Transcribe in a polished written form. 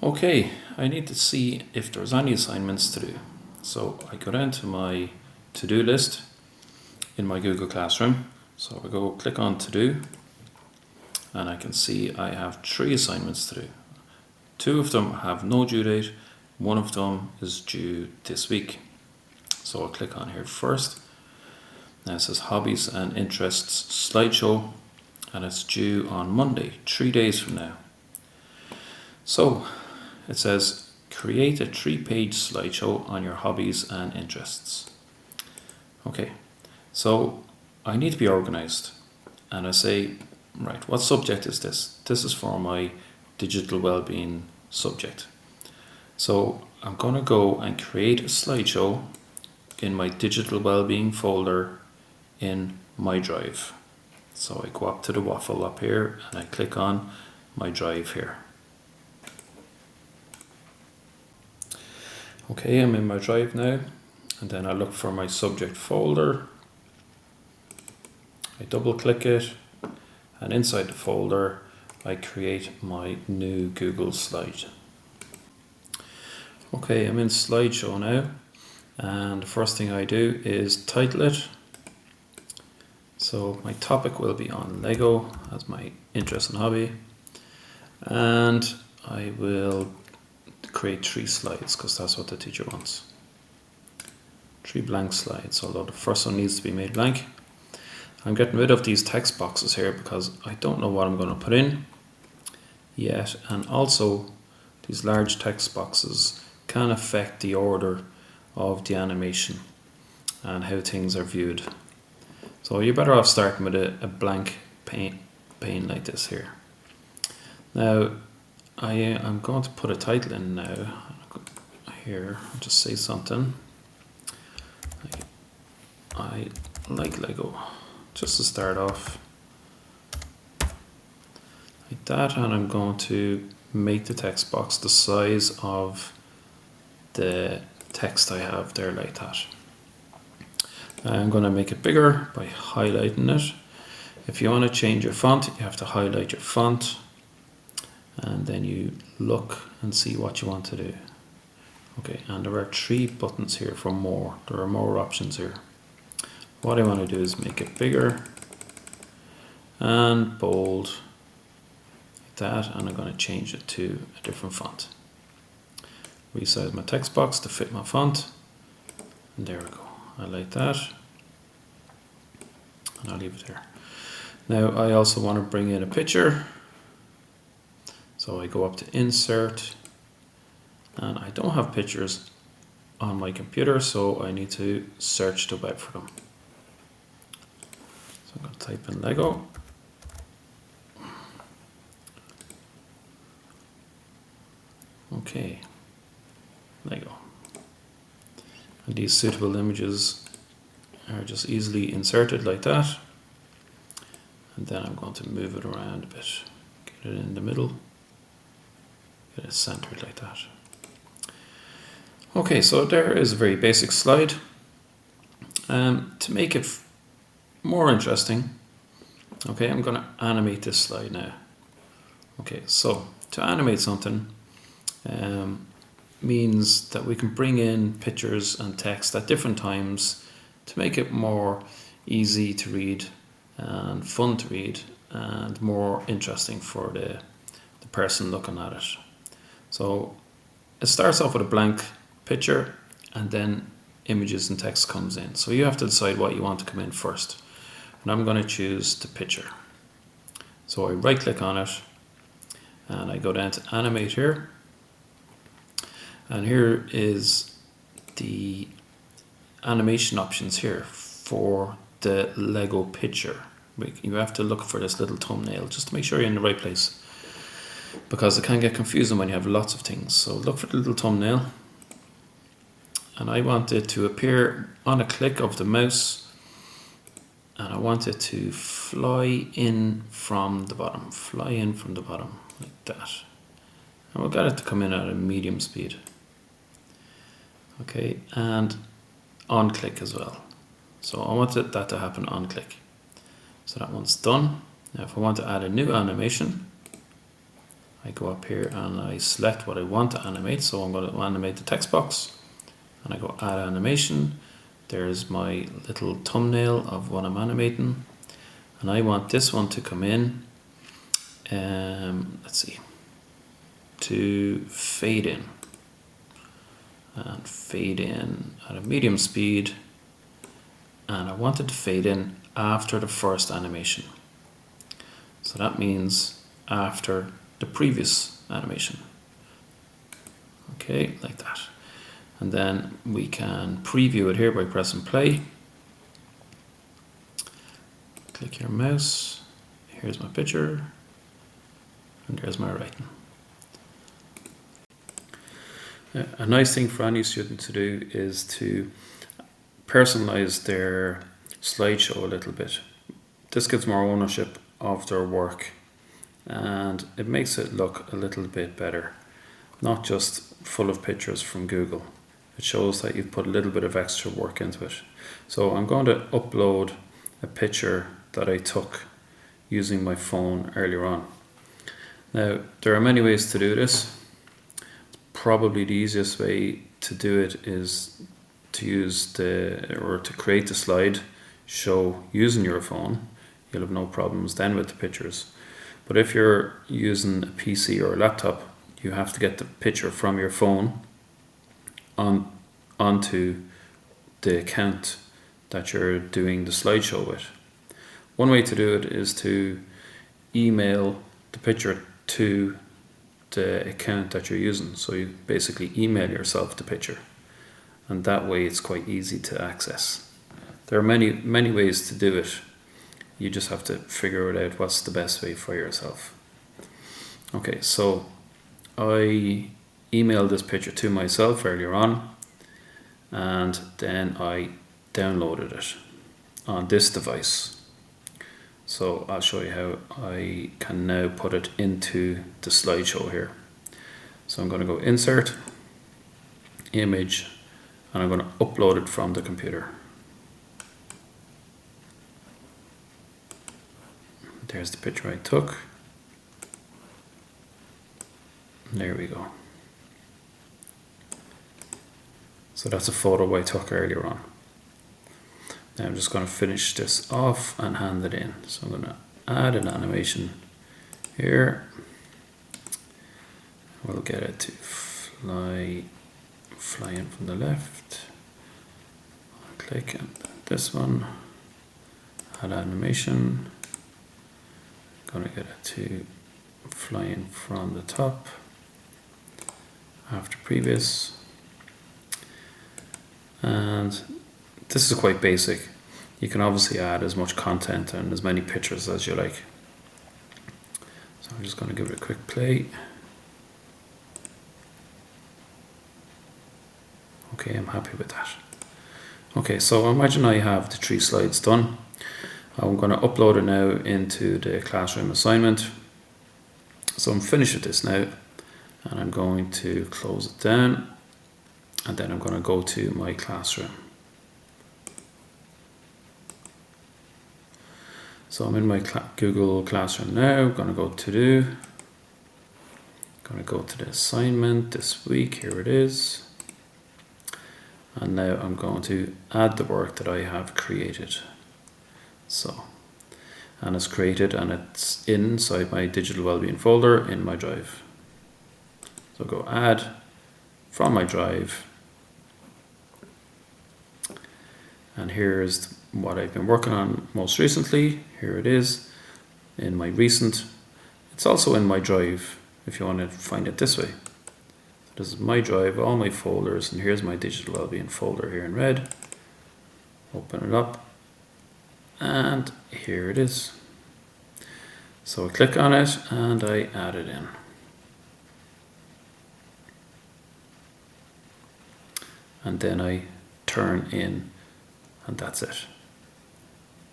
Okay, I need to see if there's any assignments to do. So I go down to my to-do list in my Google Classroom. So I go click on to do, and I can see I have 3 assignments to do. 2 of them have no due date, 1 of them is due this week. So I'll click on here first. Now it says hobbies and interests slideshow, and it's due on Monday, 3 days from now. So it says create a 3-page slideshow on your hobbies and interests. Okay, so I need to be organized, and I say, right, what subject is this? This is for my digital well-being subject. So I'm going to go and create a slideshow in my digital well-being folder in my drive. So I go up to the waffle up here and I click on my drive here. Okay, I'm in my drive now, and then I look for my subject folder. I double click it, and inside the folder I create my new Google slide. Okay, I'm in slideshow now, and the first thing I do is title it. So my topic will be on Lego as my interest and hobby, and I will create 3 slides because that's what the teacher wants. 3 blank slides, although the first one needs to be made blank. I'm getting rid of these text boxes here because I don't know what I'm going to put in yet, and also these large text boxes can affect the order of the animation and how things are viewed. So you're better off starting with a blank pane like this here. Now I'm going to put a title in now. Here, I'll just say something. I like Lego, just to start off like that, and I'm going to make the text box the size of the text I have there like that. I'm going to make it bigger by highlighting it. If you want to change your font, you have to highlight your font, and then you look and see what you want to do. Okay, and there are 3 buttons here for more. There are more options here. What I want to do is make it bigger and bold like that, and I'm going to change it to a different font. Resize my text box to fit my font, and there we go. I like that, and I'll leave it there. Now I also want to bring in a picture, so I go up to insert, and I don't have pictures on my computer, so I need to search the web for them. So I'm going to type in Lego. Okay, Lego. And these suitable images are just easily inserted like that. And then I'm going to move it around a bit. Get it in the middle. Get it centered like that. Okay, so there is a very basic slide. To make it more interesting, okay, I'm going to animate this slide now. Okay, so to animate something means that we can bring in pictures and text at different times to make it more easy to read and fun to read and more interesting for the person looking at it. So it starts off with a blank picture, and then images and text comes in. So you have to decide what you want to come in first. And I'm going to choose the picture. So I right click on it, and I go down to animate here. And here is the animation options here for the Lego picture. You have to look for this little thumbnail just to make sure you're in the right place, because it can get confusing when you have lots of things. So look for the little thumbnail, and I want it to appear on a click of the mouse, and I want it to fly in from the bottom, like that. And we'll get it to come in at a medium speed. Okay, and on click as well. So I wanted that to happen on click. So that one's done. Now if I want to add a new animation, I go up here and I select what I want to animate. So I'm going to animate the text box, and I go add animation. There's my little thumbnail of what I'm animating, and I want this one to come in, let's see, to fade in, and fade in at a medium speed, and I want it to fade in after the first animation. So that means after the previous animation. Okay, like that. And then we can preview it here by pressing play. Click your mouse. Here's my picture. And there's my writing. A nice thing for any student to do is to personalize their slideshow a little bit. This gives more ownership of their work, and it makes it look a little bit better, not just full of pictures from Google. It shows that you've put a little bit of extra work into it. So I'm going to upload a picture that I took using my phone earlier on. Now, there are many ways to do this. Probably the easiest way to do it is to use to create the slide show using your phone. You'll have no problems then with the pictures. But if you're using a PC or a laptop, you have to get the picture from your phone onto the account that you're doing the slideshow with. One way to do it is to email the picture to the account that you're using. So you basically email yourself the picture, and that way it's quite easy to access. There are many ways to do it. You just have to figure it out what's the best way for yourself. Okay, so I emailed this picture to myself earlier on, and then I downloaded it on this device. So I'll show you how I can now put it into the slideshow here. So I'm going to go insert, image, and I'm going to upload it from the computer. There's the picture I took. There we go. So that's a photo I took earlier on. Now I'm just going to finish this off and hand it in. So I'm going to add an animation here. We'll get it to fly in from the left. I'll click on this one, add animation. Going to get it to fly in from the top after previous. And this is quite basic. You can obviously add as much content and as many pictures as you like. So I'm just going to give it a quick play. Okay, I'm happy with that. Okay, so imagine I have the 3 slides done. I'm going to upload it now into the classroom assignment. So I'm finished with this now, and I'm going to close it down, and then I'm going to go to my classroom. So I'm in my Google Classroom now. I'm going to go to do. Going to go to the assignment this week. Here it is. And now I'm going to add the work that I have created. So, and it's created and it's inside my digital wellbeing folder in my drive. So go add from my drive, and here's what I've been working on most recently. Here it is in my recent. It's also in my drive if you want to find it this way. This is my drive, all my folders, and here's my digital wellbeing folder here in red. Open it up. And here it is. So I click on it and I add it in. And then I turn in, and that's it.